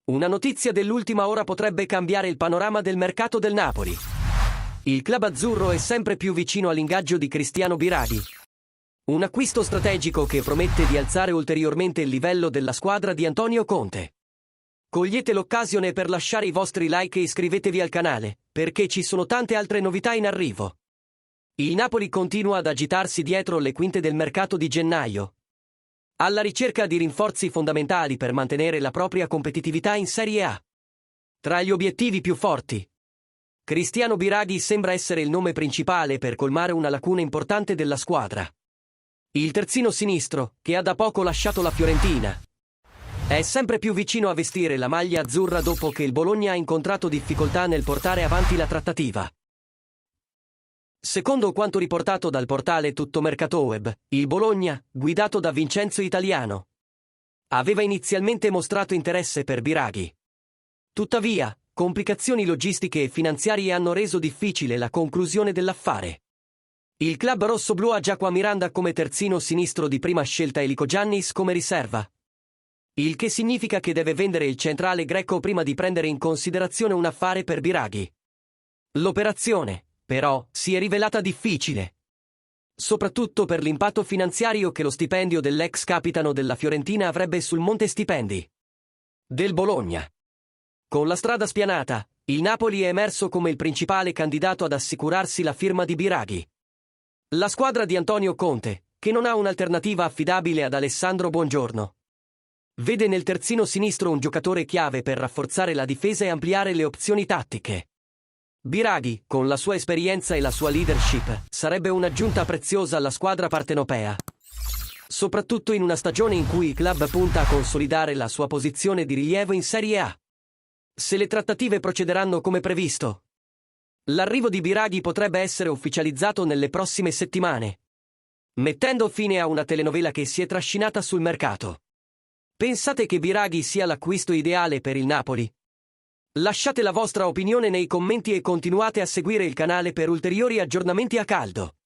Una notizia dell'ultima ora potrebbe cambiare il panorama del mercato del Napoli. Il club azzurro è sempre più vicino all'ingaggio di Cristiano Biraghi. Un acquisto strategico che promette di alzare ulteriormente il livello della squadra di Antonio Conte. Cogliete l'occasione per lasciare i vostri like e iscrivetevi al canale, perché ci sono tante altre novità in arrivo. Il Napoli continua ad agitarsi dietro le quinte del mercato di gennaio, alla ricerca di rinforzi fondamentali per mantenere la propria competitività in Serie A. Tra gli obiettivi più forti, Cristiano Biraghi sembra essere il nome principale per colmare una lacuna importante della squadra. Il terzino sinistro, che ha da poco lasciato la Fiorentina, è sempre più vicino a vestire la maglia azzurra dopo che il Bologna ha incontrato difficoltà nel portare avanti la trattativa. Secondo quanto riportato dal portale Tuttomercatoweb, il Bologna, guidato da Vincenzo Italiano, aveva inizialmente mostrato interesse per Biraghi. Tuttavia, complicazioni logistiche e finanziarie hanno reso difficile la conclusione dell'affare. Il club rossoblu ha Giacqua Miranda come terzino sinistro di prima scelta e Lico Giannis come riserva, il che significa che deve vendere il centrale greco prima di prendere in considerazione un affare per Biraghi. L'operazione, però, si è rivelata difficile, soprattutto per l'impatto finanziario che lo stipendio dell'ex capitano della Fiorentina avrebbe sul monte stipendi del Bologna. Con la strada spianata, il Napoli è emerso come il principale candidato ad assicurarsi la firma di Biraghi. La squadra di Antonio Conte, che non ha un'alternativa affidabile ad Alessandro Buongiorno, vede nel terzino sinistro un giocatore chiave per rafforzare la difesa e ampliare le opzioni tattiche. Biraghi, con la sua esperienza e la sua leadership, sarebbe un'aggiunta preziosa alla squadra partenopea, soprattutto in una stagione in cui il club punta a consolidare la sua posizione di rilievo in Serie A. Se le trattative procederanno come previsto, l'arrivo di Biraghi potrebbe essere ufficializzato nelle prossime settimane, mettendo fine a una telenovela che si è trascinata sul mercato. Pensate che Biraghi sia l'acquisto ideale per il Napoli? Lasciate la vostra opinione nei commenti e continuate a seguire il canale per ulteriori aggiornamenti a caldo.